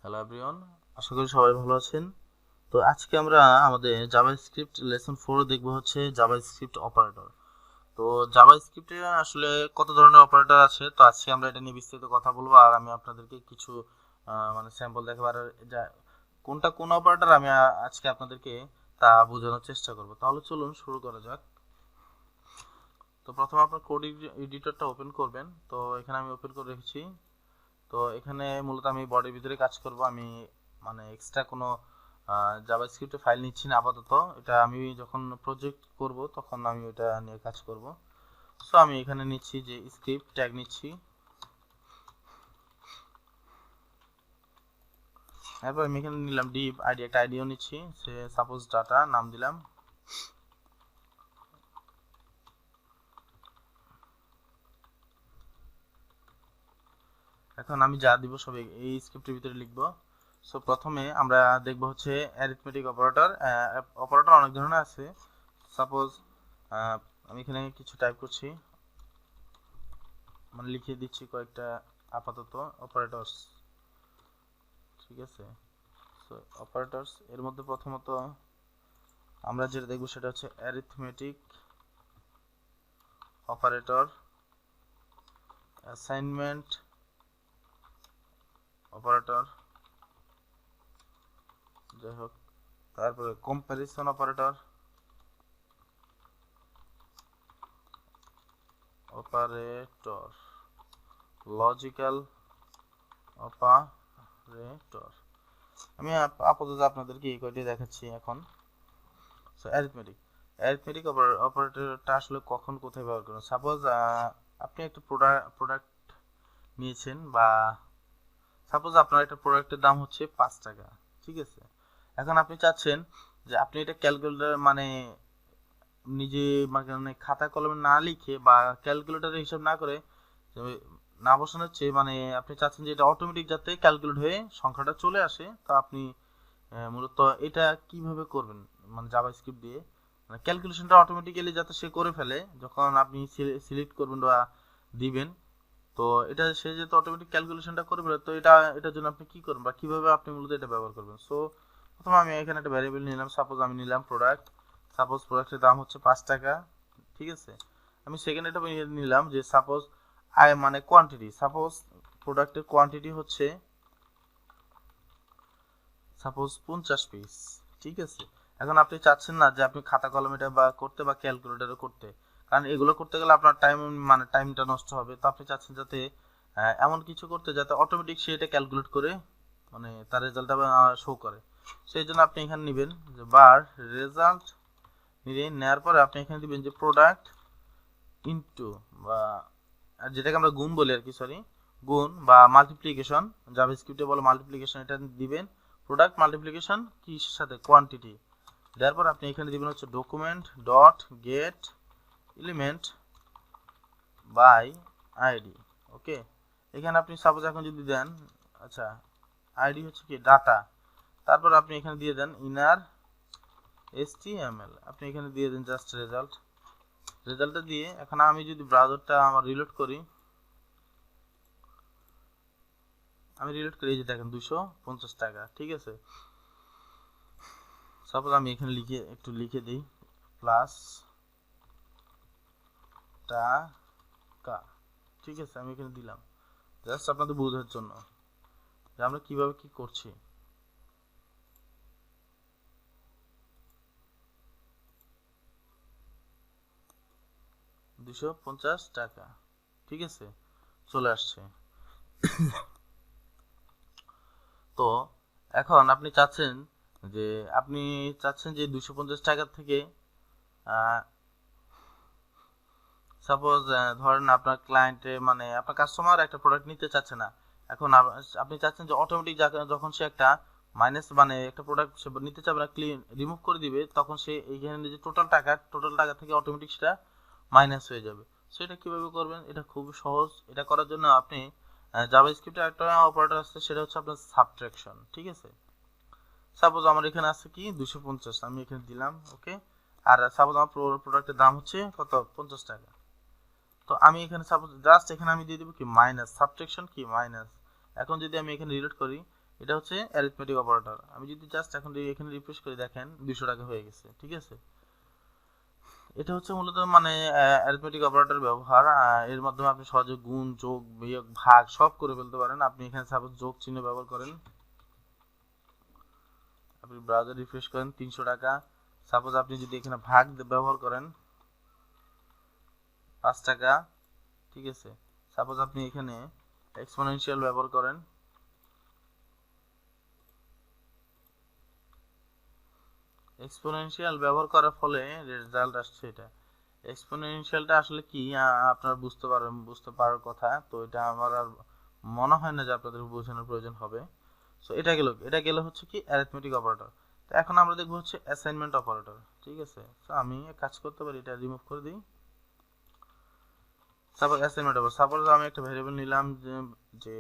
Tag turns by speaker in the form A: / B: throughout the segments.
A: Hello everyone, আশা করি সবাই ভালো আছেন। তো আজকে আমরা আমাদের জাভাস্ক্রিপ্ট লেসন 4 দেখব হচ্ছে জাভাস্ক্রিপ্ট অপারেটর। তো জাভাস্ক্রিপ্টে আসলে কত ধরনের অপারেটর আছে, তো আজকে আমরা এটা নিয়ে বিস্তারিত কথা বলবো। আর আমি আপনাদেরকে কিছু মানে স্যাম্পল দেখাবো, আর কোনটা কোন অপারেটর আমি আজকে আপনাদেরকে তা বোঝানোর চেষ্টা করব। তাহলে চলুন শুরু করা যাক। তো প্রথমে আপনার কোড এডিটরটা ওপেন করবেন। তো এখানে আমি ওপেন করে রেখেছি। তো এখানে মূলত আমি বডির ভিতরে কাজ করব। আমি মানে এক্সট্রা কোনো জাভাস্ক্রিপ্টে ফাইল নিচ্ছি না আপাতত। এটা আমি যখন প্রজেক্ট করব তখন আমি এটা নিয়ে কাজ করব। সো আমি এখানে নিচ্ছি যে স্ক্রিপ্ট ট্যাগ নিচ্ছি। এরপর আমি এখানে নিলাম ডিভ আইডি, একটা আইডিও নিচ্ছি, সে সাপোজ ডাটা নাম দিলাম। এখন আমি যা দিব সব এই স্ক্রিপ্টের ভিতরে লিখব। সো প্রথমে আমরা দেখব হচ্ছে অ্যারিথমেটিক অপারেটর। অপারেটর অনেক ধরনের আছে। সাপোজ আমি এখানে কিছু টাইপ করছি, মানে লিখে দিচ্ছি কয়েকটা আপাতত অপারেটরস। ঠিক আছে, সো অপারেটরস এর মধ্যে প্রথমত আমরা যেটা দেখব সেটা হচ্ছে অ্যারিথমেটিক অপারেটর, অ্যাসাইনমেন্ট অপারেটর, যাই হোক, তারপরে কম্প্যারিজন অপারেটর, লজিক্যাল অপারেটর। আমি আপাতত আপনাদেরকে এই কয়টি দেখাচ্ছি এখন। সো অ্যারিথমেটিক অপারেটরটা আসলে কখন কোথায় ব্যবহার করবেন? সাপোজ আপনি একটা প্রোডাক্ট নিয়েছেন, বা সাপোজ আপনার একটা প্রোডাক্টের দাম হচ্ছে 5 টাকা। ঠিক আছে, এখন আপনি চাচ্ছেন যে আপনি এটা ক্যালকুলেটর মানে নিজে মানে খাতা কলমে না লিখে বা ক্যালকুলেটরের হিসাব না করে না বসানোর চেয়ে, মানে আপনি চাচ্ছেন যে এটা অটোমেটিক যাতে ক্যালকুলেট হয়ে সংখ্যাটা চলে আসে। তো আপনি মূলত এটা কিভাবে করবেন, মানে জাভাস্ক্রিপ্ট দিয়ে মানে ক্যালকুলেশনটা অটোমেটিক্যালি যাতে সে করে ফেলে যখন আপনি সিলেক্ট করবেন বা দিবেন। তো এটা সে যেহেতু অটোমেটিক ক্যালকুলেশনটা করে ফেলে, তো এটার জন্য আপনি কি করবেন বা কিভাবে আপনি মূলত এটা ব্যবহার করবেন। সো প্রথমে আমি এখানে একটা ভ্যারিয়েবল নিলাম। সাপোজ আমি নিলাম প্রোডাক্ট। সাপোজ প্রোডাক্টের দাম হচ্ছে 5 টাকা। ঠিক আছে, আমি সেকেন্ড এটা নিলাম যে সাপোজ মানে কোয়ান্টিটি। সাপোজ প্রোডাক্টের কোয়ান্টিটি হচ্ছে সাপোজ 50 পিস। ঠিক আছে, এখন আপনি চাচ্ছেন না যে আপনি খাতা কলমে এটা বা করতে বা ক্যালকুলেটরে করতে, কারণ এগুলো করতে গেলে আপনার টাইমটা নষ্ট হবে। তো আপনি চাচ্ছেন যাতে এমন কিছু করতে যাতে অটোমেটিক সে এটা ক্যালকুলেট করে মানে তার রেজাল্টটা শো করে। সেই জন্য আপনি এখানে নেবেন যে বার রেজাল্ট, নেওয়ার পরে আপনি এখানে দিবেন যে প্রোডাক্ট ইনটু, বা যেটাকে আমরা গুণ বলি আর কি, সরি, গুণ বা মাল্টিপ্লিকেশন। জাভাস্ক্রিপ্টে বলে মাল্টিপ্লিকেশন, এটা দিবেন প্রোডাক্ট মাল্টিপ্লিকেশন কিসের সাথে, কোয়ান্টিটি। তারপর আপনি এখানে দিবেন হচ্ছে document dot get element by ID. Okay, এখানে আপনি সাপোজ এখন যদি দেন, আচ্ছা আইডি হচ্ছে কি ডাটা, তারপর আপনি এখানে দিয়ে দেন ইনার HTML, আপনি এখানে দিয়ে দেন জাস্ট রেজাল্টটা দিয়ে। এখন আমি যদি ব্রাউজারটা আমার রিলোড করি, এই যে দেখেন 250 টাকা। ঠিক আছে, সাপোজ আমি এখানে একটু লিখে দিই প্লাস টাকা। ঠিক আছে, আমি এখানে দিলাম জাস্ট আপনাদের বোঝার জন্য যে আমরা কিভাবে কি করছি। 250 টাকা। ঠিক আছে, চলে আসছে। তো এখন আপনি চাচ্ছেন যে 250 টাকা থেকে সাপোজ ধরেন আপনার ক্লায়েন্টে মানে আপনার কাস্টমার একটা প্রোডাক্ট নিতে চাচ্ছে না। এখন আপনি চাচ্ছেন যে অটোমেটিক যখন সে একটা মাইনাস মানে একটা প্রোডাক্ট সে নিতে চাবে না, ক্লিন রিমুভ করে দিবে, তখন সে এইখানে যে টোটাল টাকা থেকে অটোমেটিক সেটা মাইনাস হয়ে যাবে। সো এটা কিভাবে করবেন, এটা খুব সহজ। এটা করার জন্য আপনি জাভাস্ক্রিপ্টের একটা অপারেটর আছে, সেটা হচ্ছে আপনার সাবট্রাকশন। ঠিক আছে, সাপোজ আমার এখানে আছে কি 250, আমি এখানে দিলাম ওকে। আর সাপোজ আমার প্রোডাক্টের দাম হচ্ছে কত, 50 টাকা। তো আমি এখানে সাপোজ জাস্ট এখানে আমি দিয়ে দেবো কি মাইনাস, সাবট্রাকশন কি মাইনাস। এখন যদি আমি এখানে রিলোড করি, এটা হচ্ছে অ্যারিথমেটিক অপারেটর। আমি যদি জাস্ট এখন এখানে রিফ্রেশ করে দেখেন 200 টাকা হয়ে গেছে, ঠিক আছে। এটা হচ্ছে মূলত মানে অ্যারিথমেটিক অপারেটর ব্যবহার। এর মাধ্যমে আপনি সহজে গুণ, যোগ, বিয়োগ, ভাগ সব করে ফেলতে পারেন। আপনি এখানে সাপোজ যোগ চিহ্ন ব্যবহার করেন, আপনি ব্রাউজার রিফ্রেশ করেন 300 টাকা। সাপোজ আপনি যদি এখানে ভাগ ব্যবহার করেন 5 টাকা, ঠিক আছে। সাপোজ আপনি এখানে এক্সপোনেনশিয়াল ব্যবহার করেন, এক্সপোনেনশিয়াল ব্যবহার করার ফলে রেজাল্ট আসছে এটা। এক্সপোনেনশিয়ালটা আসলে কি আপনারা বুঝতে পারার কথা। তো এটা আমার আর মনে হয় না যে আপনাদের বোঝানোর প্রয়োজন হবে। সো এটা গেল হচ্ছে কি অ্যারিথমেটিক অপারেটর। তো এখন আমরা দেখব হচ্ছে অ্যাসাইনমেন্ট অপারেটর, ঠিক আছে। তো আমি এক কাজ করতে পারি, এটা রিমুভ করে দিই। সাপোজ অ্যাসাইনমেন্ট অপারেটর, সাপোজ আমি একটা ভেরিয়েবল নিলাম যে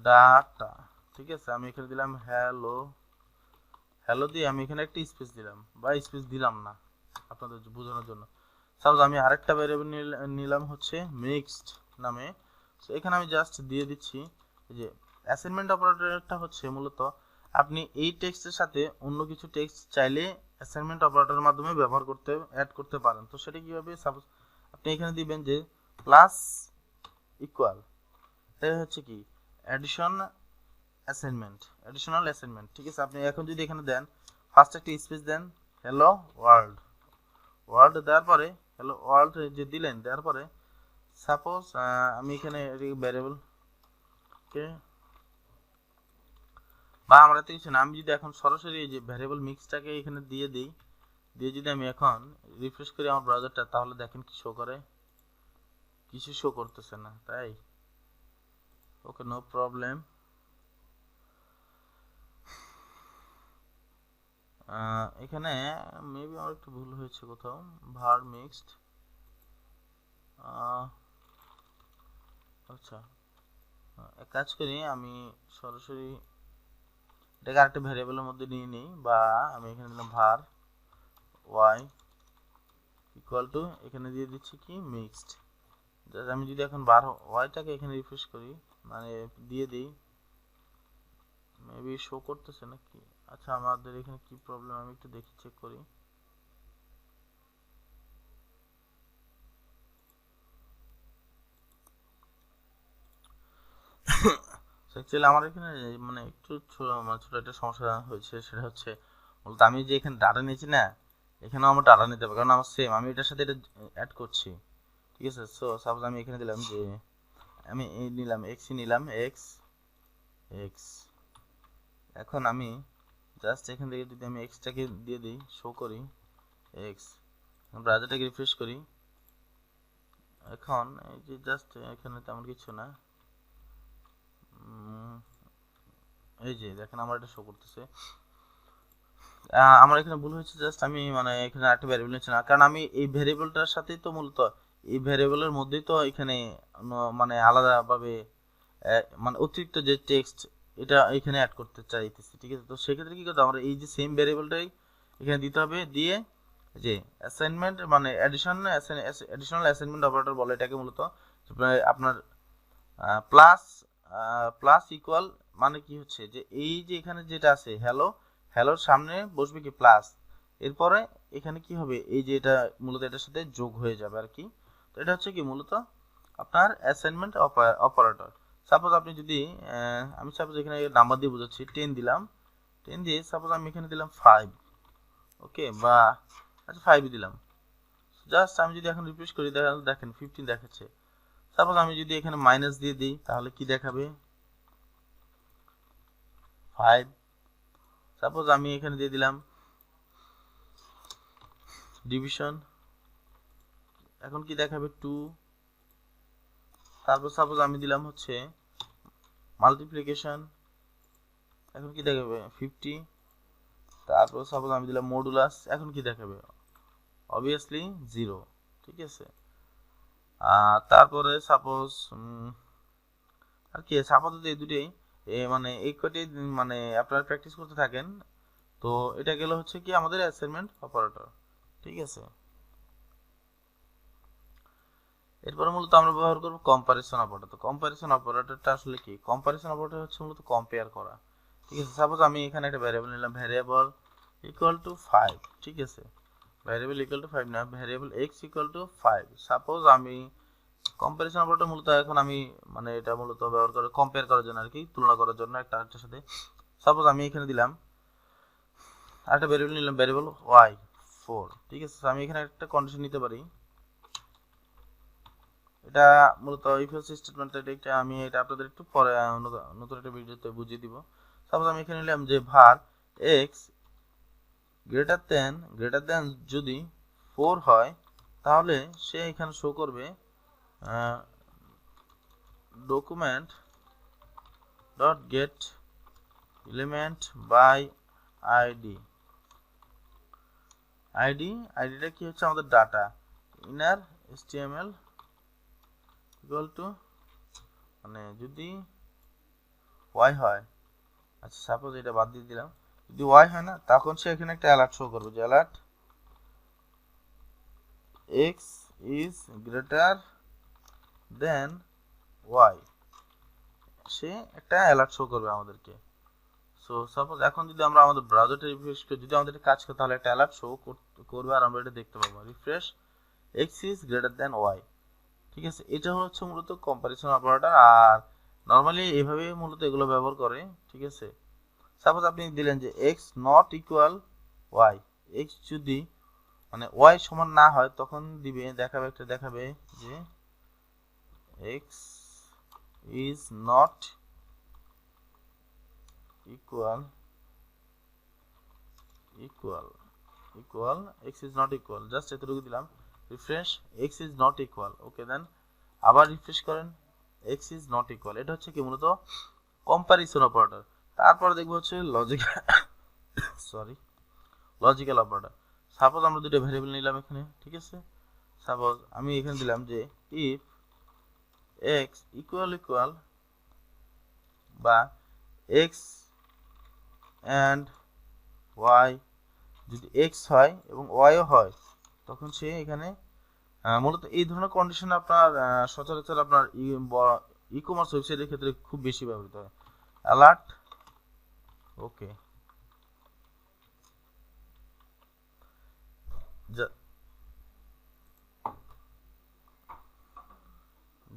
A: ডাটা, ঠিক আছে। আমি এখানে দিলাম হ্যালো, হ্যালো দিয়ে আমি এখানে একটা স্পেস দিলাম, বা স্পেস দিলাম না আপনাদের বোঝানোর জন্য। সাপোজ আমি আরেকটা ভেরিয়েবল নিলাম হচ্ছে মিক্সড নামে। সো এখানে আমি জাস্ট দিয়ে দিচ্ছি যে অ্যাসাইনমেন্ট অপারেটরটা হচ্ছে মূলত আপনি এই টেক্সটের সাথে অন্য কিছু টেক্সট চাইলে অ্যাসাইনমেন্ট অপারেটরের মাধ্যমে ব্যবহার করতে অ্যাড করতে পারেন। তো সেটা কিভাবে, সাপোজ আপনি এখানে দিবেন যে প্লাস ইকুয়াল, এটা হচ্ছে কি অ্যাডিশনাল অ্যাসাইনমেন্ট, ঠিক আছে। আপনি এখন যদি এখানে দেন ফার্স্ট একটা স্পেস দেন, হ্যালো ওয়ার্ল্ড, ওয়ার্ল্ড দেওয়ার পরে হ্যালো ওয়ার্ল্ড যে দিলেন, দেওয়ার পরে সাপোজ আমি এখানে ভ্যারিয়েবল কে বা আমরা তো কিছু না, আমি যদি এখন সরাসরি এই যে ভ্যারিয়েবল মিক্সটাকে এখানে দিয়ে দিই, দিয়ে যদি আমি এখন রিফ্রেশ করি আমার ব্রাউজারটা, তাহলে দেখেন কি শো করে, কিছু শো করতেছে না, তাই ওকে নো প্রবলেম। এখানে মেবি আমার একটু ভুল হয়েছে কোথাও, ভার মিক্সড, আচ্ছা এক কাজ করি, আমি সরাসরি এটাকে আরেকটা ভ্যারিয়েবলের মধ্যে নিয়ে নিই, বা আমি এখানে দিলাম ভার ওয়াই ইকুয়াল টু, এখানে দিয়ে দিচ্ছি কি মিক্সড। আমি যদি এখন বার ওয়াইটাকে এখানে রিফ্রেশ করি, মানে দিয়ে দিই, মেবি শো করতেছে নাকি। আচ্ছা আমাদের এখানে কি প্রবলেম আমি একটু দেখি, চেক করি। অ্যাকচুয়ালি আমার এখানে মানে একটু ছোট একটা সমস্যা হয়েছে, সেটা হচ্ছে মূলত আমি যে এখানে ডাটা নিয়েছি না, এখানেও আমার ডাটা নিতে হবে, কারণ আমার সেম, আমি এটার সাথে এটা অ্যাড করছি, ঠিক আছে। সো সাপোজ আমি এখানে দিলাম যে আমি এই নিলাম এক্সই নিলাম এক্স এক্স। এখন আমি জাস্ট এখান থেকে যদি আমি এক্সটাকে দিয়ে দিই, শো করি এক্স, ব্রাউজারটাকে রিফ্রেশ করি, এখন এই যে জাস্ট এখানে তেমন কিছু না, এই যে দেখেন আমার এটা শো করতেছে। আমার এখানে ভুল হয়েছে, জাস্ট আমি মানে এখানে একটা ভ্যারিয়েবল নিচ্ছি না, কারণ আমি এই ভ্যারিয়েবলটার সাথেই তো মূলত এই ভ্যারিয়েবলের মধ্যেই তো এখানে মানে আলাদাভাবে মানে অতিরিক্ত যে টেক্সট এটা এখানে অ্যাড করতে চাইতেছি, ঠিক আছে। তো সেক্ষেত্রে কি করতে, আমরা এই যে সেম ভ্যারিয়েবলটাই এখানে দিতে হবে, দিয়ে যে অ্যাসাইনমেন্ট মানে অ্যাডিশনাল অ্যাসাইনমেন্ট অপারেটর বলে এটাকে মূলত। আপনার প্লাস প্লাস ইকুয়াল মানে কি হচ্ছে, যে এই যে এখানে যেটা আছে হ্যালো, হ্যালোর সামনে বসবে কি প্লাস, এরপরে এখানে কি হবে, এই যে এটা মূলত এটার সাথে যোগ হয়ে যাবে আর কি। তো এটা হচ্ছে কি মূলত আপনার অ্যাসাইনমেন্ট অপারেটর। সাপোজ আপনি যদি আমি সাপোজ এখানে নাম্বার দিয়ে বোঝাচ্ছি, 10 দিলাম, 10 দিয়ে সাপোজ আমি এখানে দিলাম 5, ওকে, বা আচ্ছা 5 দিলাম। জাস্ট আমি যদি এখন রিফ্রেশ করি, দেখেন 15 দেখাচ্ছে। সাপোজ আমি যদি এখানে মাইনাস দিয়ে দিই, তাহলে কি দেখাবে, 5। সাপোজ আমি এখানে দিয়ে দিলাম ডিভিশন, এখন কি দেখাবে 2। তারপর সাপোজ আমি দিলাম হচ্ছে মাল্টিপ্লিকেশন, এখন কি দেখাবে 50। তারপর সাপোজ আমি দিলাম মডুলাস, এখন কি দেখাবে, অবভিয়াসলি 0, ঠিক আছে। তারপরে সাপোজ আর কি আপাতত এই দুটোই মানে এই কটি মানে আপনারা প্র্যাকটিস করতে থাকেন। তো এটা গেল হচ্ছে কি আমাদের অ্যাসাইনমেন্ট অপারেটর, ঠিক আছে। এরপরে মূলত আমরা ব্যবহার করব কম্পারিসন অপারেটর। তো কম্পারিসন অপারেটরটা আসলে কি? কম্পারিসন অপারেটর হচ্ছে মূলত কম্পেয়ার করা। ঠিক আছে, সাপোজ আমি এখানে একটা ভ্যারিয়েবল নিলাম, ভ্যারিয়েবল ইকুয়াল টু 5। ঠিক আছে, ভ্যারিয়েবল ইকুয়াল টু 5 না, variable x equal to 5। Suppose আমি কম্পারিসন অপারেটর মূলত এখন আমি মানে এটা মূলত ব্যবহার করে কম্পেয়ার করার জন্য আর কি, তুলনা করার জন্য একটা আরেকটার সাথে। সাপোজ আমি এখানে দিলাম আরেকটা ভ্যারিয়েবল নিলাম, ভ্যারিয়েবল y4। ঠিক আছে, আমি এখানে একটা কন্ডিশন নিতে পারি। এটা মূলত ইফ এলস স্টেটমেন্ট, এটা আমি এটা আপনাদের একটু পরে নতুন একটা ভিডিওতে বুঝিয়ে দিব। সাপোজ আমি এখানে নিলাম যে var x গ্রেটার দেন যদি 4 হয়, তাহলে সে এখানে শো করবে document dot get element by ID. আইডিটা কি হচ্ছে? আমাদের data inner html equal to, মানে যদি y হয়, আচ্ছা সাপোজ এটা বাদ দিয়ে দিলাম, যদি y হয় না, তখন সে এখানে একটা অ্যালার্ট শো করবে যে alert x is greater than y, সে একটা অ্যালার্ট শো করবে আমাদেরকে। সো সাপোজ এখন যদি আমরা আমাদের ব্রাউজারটা রিফ্রেশ করি, যদি আমাদের কাজ করে, তাহলে একটা অ্যালার্ট শো করবে আর আমরা এটা দেখতে পাবো, refresh x is greater than y। ঠিক আছে, এটা হচ্ছে মূলত কম্পারিসন অপারেটর। আর নরমালি এভাবে মূলত এগুলো ব্যবহার করে। ঠিক আছে, সাপোজ আপনি দিলেন যে x not equal y, x যদি মানে y সমান না হয়, তখন দিবে দেখাবে যে x is not equal x is not equal, just এতটুকু দিলাম, refresh x is not equal। ওকে, দেন আবার রিফ্রেশ করেন x is not equal। এটা হচ্ছে কি মূলত কম্পারিসন অপারেটর। তারপর দেখবো হচ্ছে লজিক্যাল অপারেটর। সাপোজ আমরা দুটো ভ্যারিয়েবল নিলাম এখানে। ঠিক আছে, সাপোজ আমি এখানে দিলাম যে ইফ x ইকুয়াল বা x and y যদি x হয় এবং y ও হয়, তখন সে এখানে মূলত এই ধরনের কন্ডিশন আপনার সচরাচর আপনার ই কমার্স ওয়েবসাইটের ক্ষেত্রে খুব বেশি ব্যবহৃত হয়। অ্যালার্ট ওকে,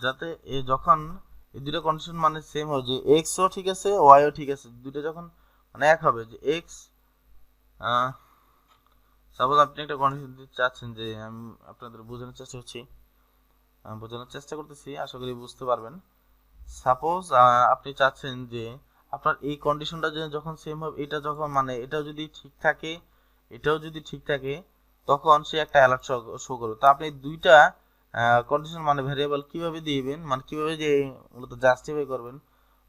A: যাতে যখন এই দুটো কন্ডিশন মানে সেম হয়, যে এক্স ও ঠিক আছে ওয়াই ও ঠিক আছে, দুটো যখন মানে এক হবে, যে এক্স সাপোজ আপনি একটা কন্ডিশন দিতে চাচ্ছেন, যে আমি আপনাদের বোঝানোর চেষ্টা করতেছি, আশা করি বুঝতে পারবেন। সাপোজ আপনি চাচ্ছেন যে আপনার এই কন্ডিশনটা যখন সেম হবে, এটা যখন মানে এটাও যদি ঠিক থাকে, এটাও যদি ঠিক থাকে, তখন সে একটা অ্যালার্ট শো করবে। তো আপনি দুইটা কন্ডিশন মানে ভ্যারিয়েবল কিভাবে দিবেন, মানে কিভাবে যে মূলত জাস্টিফাই করবেন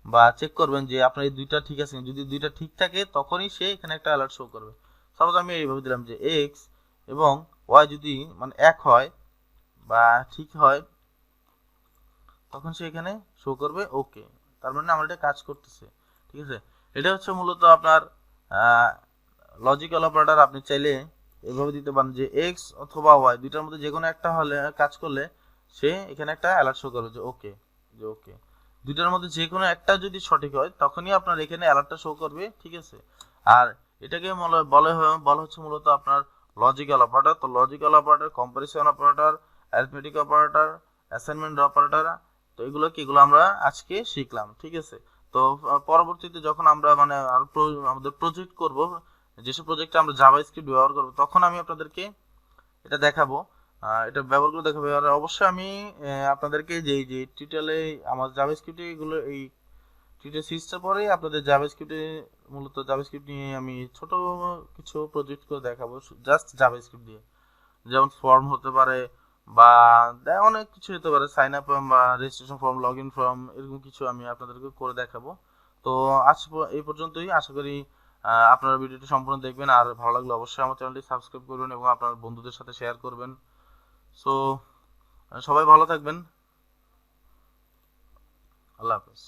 A: বা চেক করবেন যে আপনার এই দুইটা ঠিক আছে, যদি দুইটা ঠিক থাকে তখনই সে এখানে একটা অ্যালার্ট শো করবে। সাপোজ আমি এইভাবে দিলাম যে এক্স এবং ওয়াই যদি মানে এক হয় বা ঠিক হয়, তখন সে এখানে শো করবে ওকে, তার মানে আমার এটা কাজ করতেছে। ঠিক আছে, এটা হচ্ছে মূলত আপনার লজিক্যাল অপারেটর। আপনি চাইলে এভাবে দিতে পারেন যে এক্স অথবা ওয়াই দুইটার মধ্যে যে কোনো একটা হলে কাজ করলে সে এখানে একটা অ্যালার্ট শো করবে যে ওকে, দুইটার মধ্যে যে কোনো একটা যদি সঠিক হয়, তখনই আপনার এখানে অ্যালার্টটা শো করবে। ঠিক আছে, আর এটাকে বলা হচ্ছে মূলত আপনার লজিক্যাল অপারেটর। তো logical operator, comparison operator, arithmetic operator, assignment operator, তো এগুলো আমরা আজকে শিখলাম। ঠিক আছে, তো পরবর্তীতে যখন আমরা মানে আর আমাদের প্রজেক্ট করব, যেসব প্রজেক্টে আমরা জাভাস্ক্রিপ্ট ব্যবহার করব, তখন আমি আপনাদেরকে এটা দেখাবো, এটা ব্যবহার করে দেখাবো। আর অবশ্যই আমি আপনাদেরকে যে টিউটোরিয়ালে আমার জাভাস্ক্রিপ্টে এগুলো এই টিউটোরিয়াল সিরিজটার পরেই আপনাদের জাভাস্ক্রিপ্টে মূলত জাভাস্ক্রিপ্ট নিয়ে আমি ছোট কিছু প্রজেক্ট করে দেখাবো, জাস্ট জাভাস্ক্রিপ্ট দিয়ে, যেমন ফর্ম হতে পারে বা অনেক কিছু হতে পারে, সাইন আপ বা registration form, log in form, এরকম কিছু আমি আপনাদেরকে করে দেখাবো। তো আজ এই পর্যন্তই, আশা করি আপনারা ভিডিওটি সম্পূর্ণ দেখবেন, আর ভালো লাগলে অবশ্যই আমার চ্যানেলটি সাবস্ক্রাইব করবেন এবং আপনার বন্ধুদের সাথে শেয়ার করবেন। সো সবাই ভালো থাকবেন, আল্লাহ হাফেজ।